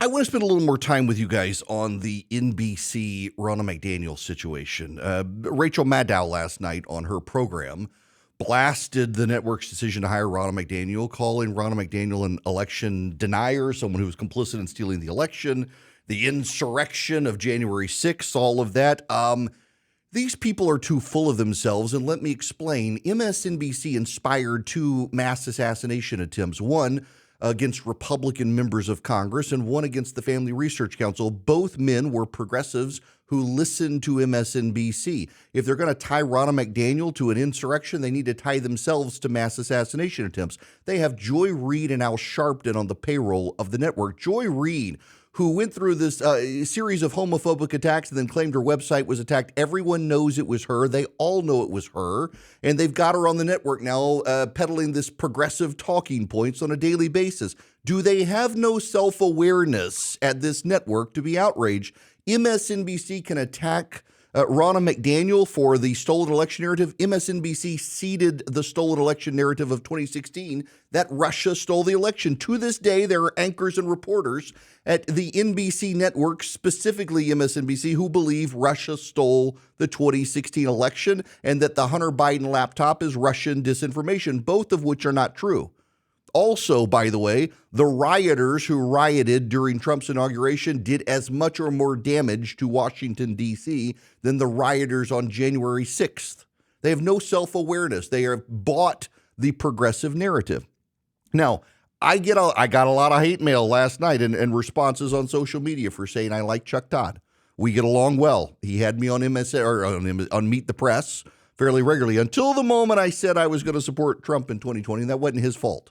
I want to spend a little more time with you guys on the NBC Ronna McDaniel situation. Rachel Maddow last night on her program blasted the network's decision to hire Ronna McDaniel, calling Ronna McDaniel an election denier, someone who was complicit in stealing the election, the insurrection of January 6th, all of that. These people are too full of themselves, and let me explain. MSNBC inspired two mass assassination attempts, one against Republican members of Congress and one against the Family Research Council. Both men were progressives who listened to MSNBC. If they're going to tie Ronna McDaniel to an insurrection, they need to tie themselves to mass assassination attempts. They have Joy Reid and Al Sharpton on the payroll of the network. Joy Reid, who went through this series of homophobic attacks and then claimed her website was attacked. Everyone knows it was her. They all know it was her. And they've got her on the network now peddling this progressive talking points on a daily basis. Do they have no self-awareness at this network to be outraged? MSNBC can attack Ronna McDaniel for the stolen election narrative. MSNBC seeded the stolen election narrative of 2016 that Russia stole the election. To this day, there are anchors and reporters at the NBC network, specifically MSNBC, who believe Russia stole the 2016 election and that the Hunter Biden laptop is Russian disinformation, both of which are not true. Also, by the way, the rioters who rioted during Trump's inauguration did as much or more damage to Washington, D.C. than the rioters on January 6th. They have no self-awareness. They have bought the progressive narrative. Now, I got a lot of hate mail last night and responses on social media for saying I like Chuck Todd. We get along well. He had me on on Meet the Press fairly regularly until the moment I said I was going to support Trump in 2020, and that wasn't his fault.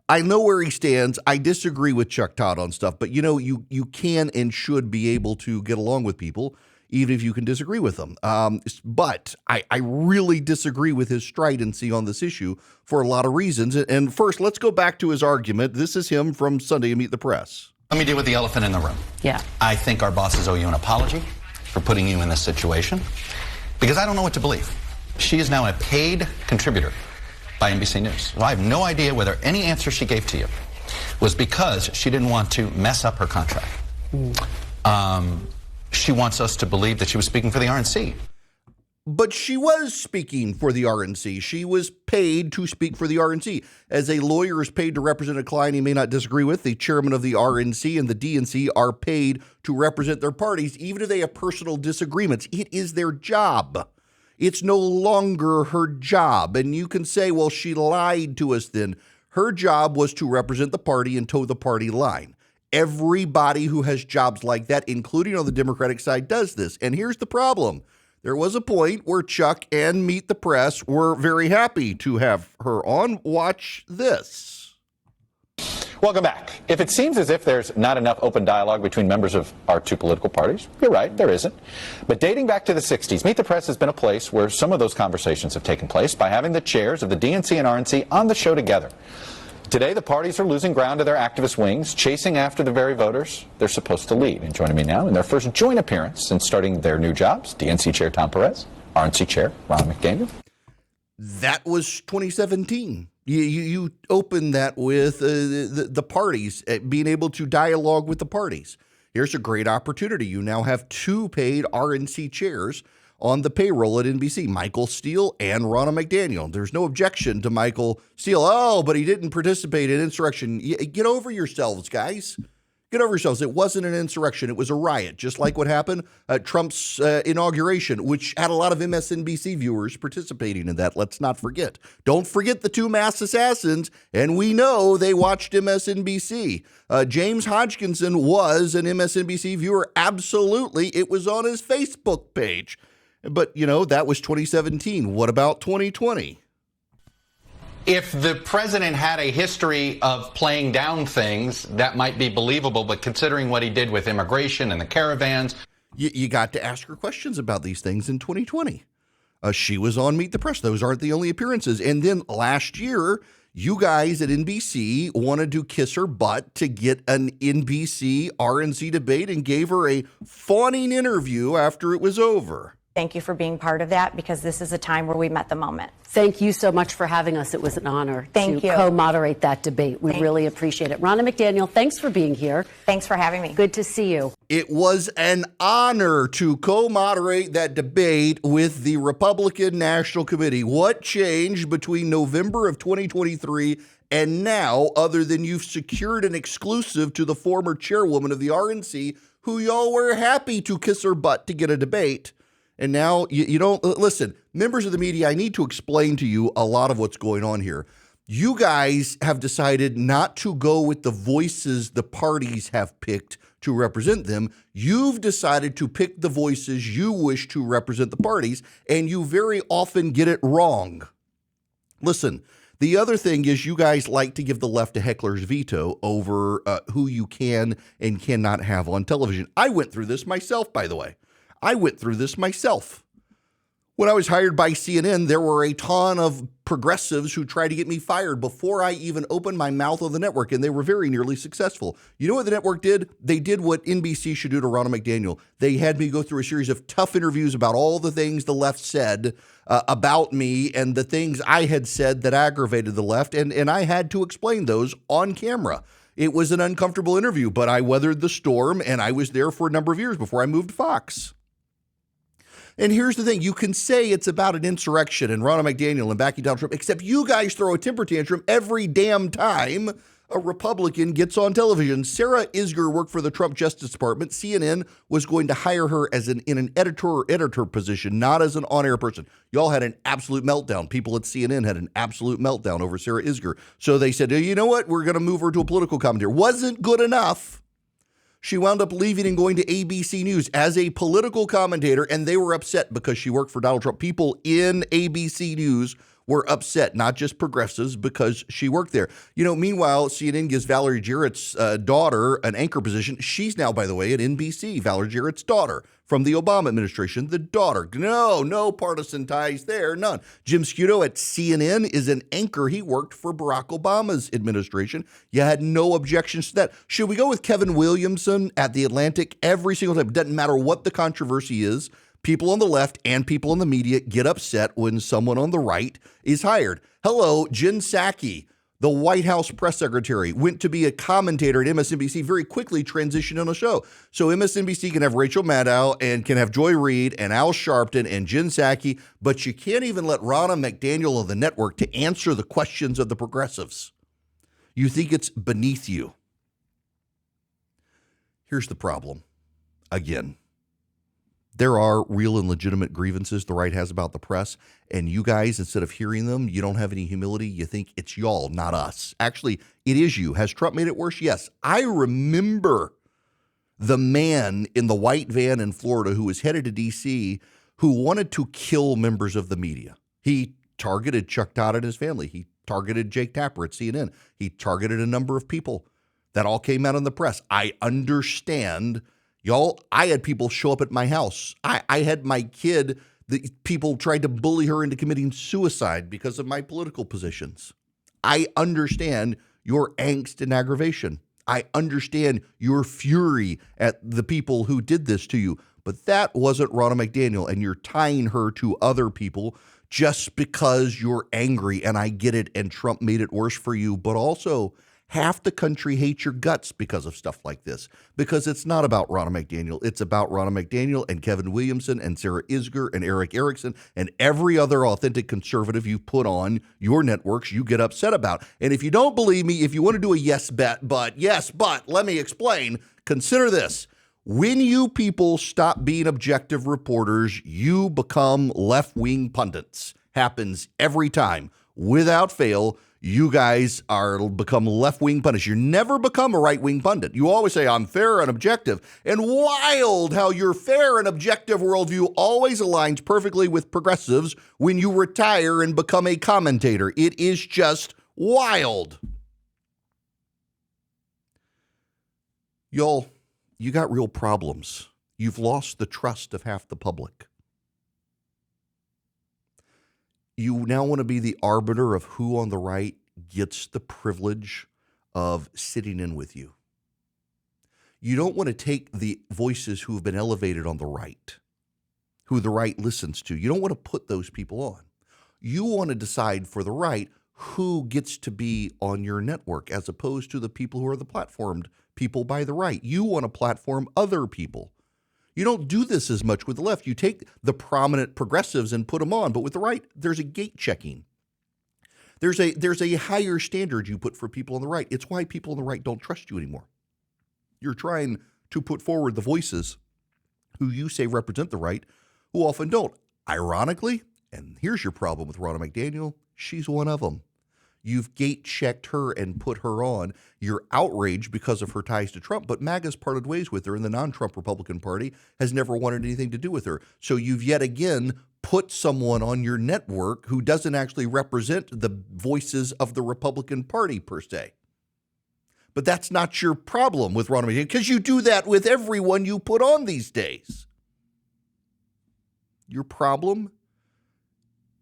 I know where he stands. I disagree with Chuck Todd on stuff, but you can and should be able to get along with people, even if you can disagree with them. But I really disagree with his stridency on this issue for a lot of reasons. And first, let's go back to his argument. This is him from Sunday Meet the Press. Let me deal with the elephant in the room. Yeah. I think our bosses owe you an apology for putting you in this situation, because I don't know what to believe. She is now a paid contributor by NBC News. Well, I have no idea whether any answer she gave to you was because she didn't want to mess up her contract. She wants us to believe that she was speaking for the RNC. But she was speaking for the RNC. She was paid to speak for the RNC. As a lawyer is paid to represent a client he may not disagree with, the chairman of the RNC and the DNC are paid to represent their parties, even if they have personal disagreements. It is their job. It's no longer her job. And you can say, well, she lied to us then. Her job was to represent the party and toe the party line. Everybody who has jobs like that, including on the Democratic side, does this. And here's the problem. There was a point where Chuck and Meet the Press were very happy to have her on. Watch this. Welcome back. If it seems as if there's not enough open dialogue between members of our two political parties, you're right, there isn't. But dating back to the 60s, Meet the Press has been a place where some of those conversations have taken place by having the chairs of the DNC and RNC on the show together. Today, the parties are losing ground to their activist wings, chasing after the very voters they're supposed to lead. And joining me now in their first joint appearance since starting their new jobs, DNC Chair Tom Perez, RNC Chair Ronna McDaniel. That was 2017. You open that with the parties being able to dialogue with the parties. Here's a great opportunity. You now have two paid RNC chairs on the payroll at NBC, Michael Steele and Ronna McDaniel. There's no objection to Michael Steele. Oh, but he didn't participate in insurrection. Get over yourselves, guys. Get over yourselves. It wasn't an insurrection. It was a riot, just like what happened at Trump's inauguration, which had a lot of MSNBC viewers participating in that. Let's not forget. Don't forget the two mass assassins, and we know they watched MSNBC. James Hodgkinson was an MSNBC viewer. Absolutely. It was on his Facebook page. But, that was 2017. What about 2020? If the president had a history of playing down things, that might be believable. But considering what he did with immigration and the caravans. You got to ask her questions about these things in 2020. She was on Meet the Press. Those aren't the only appearances. And then last year, you guys at NBC wanted to kiss her butt to get an NBC RNC debate and gave her a fawning interview after it was over. Thank you for being part of that, because this is a time where we met the moment. Thank you so much for having us. It was an honor to co-moderate that debate. We really appreciate it. Ronna McDaniel, thanks for being here. Thanks for having me. Good to see you. It was an honor to co-moderate that debate with the Republican National Committee. What changed between November of 2023 and now, other than you've secured an exclusive to the former chairwoman of the RNC, who y'all were happy to kiss her butt to get a debate? And now you don't listen, members of the media, I need to explain to you a lot of what's going on here. You guys have decided not to go with the voices the parties have picked to represent them. You've decided to pick the voices you wish to represent the parties, and you very often get it wrong. Listen, the other thing is you guys like to give the left a heckler's veto over who you can and cannot have on television. I went through this myself, by the way. I went through this myself. When I was hired by CNN, there were a ton of progressives who tried to get me fired before I even opened my mouth on the network, and they were very nearly successful. You know what the network did? They did what NBC should do to Ronna McDaniel. They had me go through a series of tough interviews about all the things the left said about me and the things I had said that aggravated the left, and I had to explain those on camera. It was an uncomfortable interview, but I weathered the storm, and I was there for a number of years before I moved to Fox. And here's the thing. You can say it's about an insurrection and Ronna McDaniel and backing Donald Trump, except you guys throw a temper tantrum every damn time a Republican gets on television. Sarah Isgur worked for the Trump Justice Department. CNN was going to hire her as in an editor position, not as an on-air person. Y'all had an absolute meltdown. People at CNN had an absolute meltdown over Sarah Isgur. So they said, you know what? We're going to move her to a political commentator. Wasn't good enough. She wound up leaving and going to ABC News as a political commentator, and they were upset because she worked for Donald Trump. People in ABC News were upset, not just progressives, because she worked there. Meanwhile, CNN gives Valerie Jarrett's daughter an anchor position. She's now, by the way, at NBC, Valerie Jarrett's daughter from the Obama administration, the daughter. No partisan ties there, none. Jim Scudo at CNN is an anchor. He worked for Barack Obama's administration. You had no objections to that. Should we go with Kevin Williamson at The Atlantic every single time? It doesn't matter what the controversy is. People on the left and people in the media get upset when someone on the right is hired. Hello, Jen Psaki, the White House press secretary, went to be a commentator at MSNBC, very quickly transitioned on the show. So MSNBC can have Rachel Maddow and can have Joy Reid and Al Sharpton and Jen Psaki, but you can't even let Ronna McDaniel on the network to answer the questions of the progressives. You think it's beneath you. Here's the problem. Again, there are real and legitimate grievances the right has about the press, and you guys, instead of hearing them, you don't have any humility. You think it's y'all, not us. Actually, it is you. Has Trump made it worse? Yes. I remember the man in the white van in Florida who was headed to D.C. who wanted to kill members of the media. He targeted Chuck Todd and his family. He targeted Jake Tapper at CNN. He targeted a number of people. That all came out in the press. I understand. Y'all, I had people show up at my house. I had my kid, people tried to bully her into committing suicide because of my political positions. I understand your angst and aggravation. I understand your fury at the people who did this to you. But that wasn't Ronna McDaniel, and you're tying her to other people just because you're angry, and I get it, and Trump made it worse for you, but also half the country hates your guts because of stuff like this, because it's not about Ronna McDaniel. It's about Ronna McDaniel and Kevin Williamson and Sarah Isgur and Erickson and every other authentic conservative you put on your networks you get upset about. And if you don't believe me, if you want to do a yes, but let me explain, consider this. When you people stop being objective reporters, you become left-wing pundits. Happens every time. Without fail, you guys become left-wing pundits. You never become a right-wing pundit. You always say, I'm fair and objective. And wild how your fair and objective worldview always aligns perfectly with progressives when you retire and become a commentator. It is just wild. Y'all, you got real problems. You've lost the trust of half the public. You now want to be the arbiter of who on the right gets the privilege of sitting in with you. You don't want to take the voices who have been elevated on the right who the right listens to. You don't want to put those people on. You want to decide for the right who gets to be on your network as opposed to the people who are the platformed people by the right. You want to platform other people. You don't do this as much with the left. You take the prominent progressives and put them on, but with the right, there's a gate checking. There's a higher standard you put for people on the right. It's why people on the right don't trust you anymore. You're trying to put forward the voices who you say represent the right, who often don't. Ironically, and here's your problem with Ronna McDaniel, she's one of them. You've gate-checked her and put her on. You're outraged because of her ties to Trump, but MAGA's parted ways with her, and the non-Trump Republican Party has never wanted anything to do with her. So you've yet again put someone on your network who doesn't actually represent the voices of the Republican Party, per se. But that's not your problem with Ronna McDaniel, because you do that with everyone you put on these days. Your problem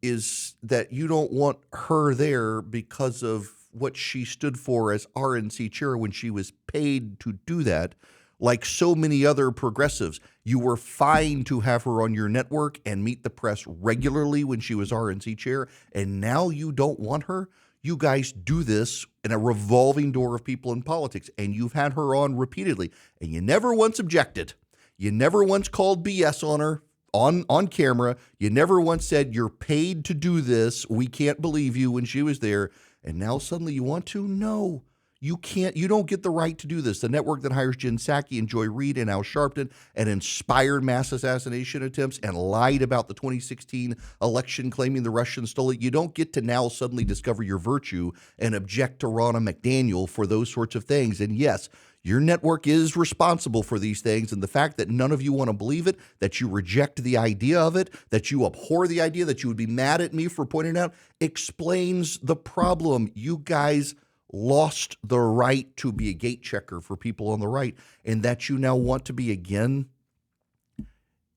is that you don't want her there because of what she stood for as RNC chair when she was paid to do that. Like so many other progressives, you were fine to have her on your network and meet the press regularly when she was RNC chair, and now you don't want her? You guys do this in a revolving door of people in politics, and you've had her on repeatedly, and you never once objected. You never once called BS on her. On camera, you never once said, you're paid to do this, we can't believe you, when she was there, and now suddenly you want to? No, you can't. You don't get the right to do this. The network that hires Jen Psaki and Joy Reid and Al Sharpton and inspired mass assassination attempts and lied about the 2016 election claiming the Russians stole it, you don't get to now suddenly discover your virtue and object to Ronna McDaniel for those sorts of things. And yes, your network is responsible for these things, and the fact that none of you want to believe it, that you reject the idea of it, that you abhor the idea, that you would be mad at me for pointing it out, explains the problem. You guys lost the right to be a gate checker for people on the right, and that you now want to be again.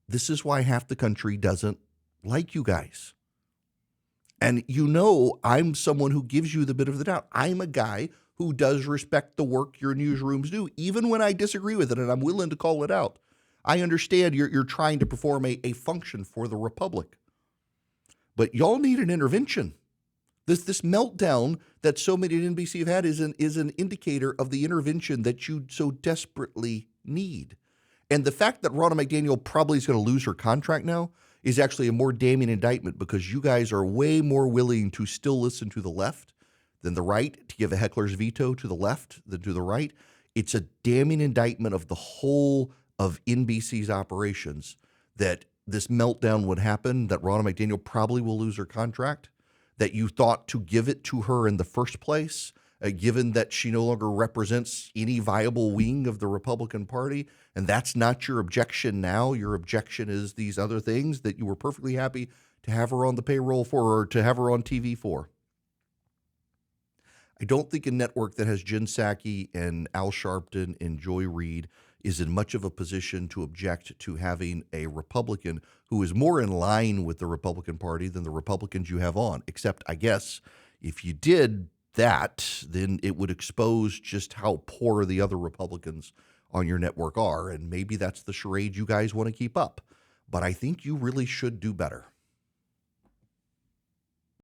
This is why half the country doesn't like you guys. And you know I'm someone who gives you the benefit of the doubt. I'm a guy who does respect the work your newsrooms do, even when I disagree with it, and I'm willing to call it out. I understand you're trying to perform a function for the Republic. But y'all need an intervention. This meltdown that so many at NBC have had is an indicator of the intervention that you so desperately need. And the fact that Ronna McDaniel probably is going to lose her contract now is actually a more damning indictment, because you guys are way more willing to still listen to the left than the right, to give a heckler's veto to the left than to the right. It's a damning indictment of the whole of NBC's operations that this meltdown would happen, that Ronna McDaniel probably will lose her contract, that you thought to give it to her in the first place, given that she no longer represents any viable wing of the Republican Party. And that's not your objection now. Your objection is these other things that you were perfectly happy to have her on the payroll for, or to have her on TV for. I don't think a network that has Jen Psaki and Al Sharpton and Joy Reid is in much of a position to object to having a Republican who is more in line with the Republican Party than the Republicans you have on. Except, I guess, if you did that, then it would expose just how poor the other Republicans on your network are. And maybe that's the charade you guys want to keep up. But I think you really should do better.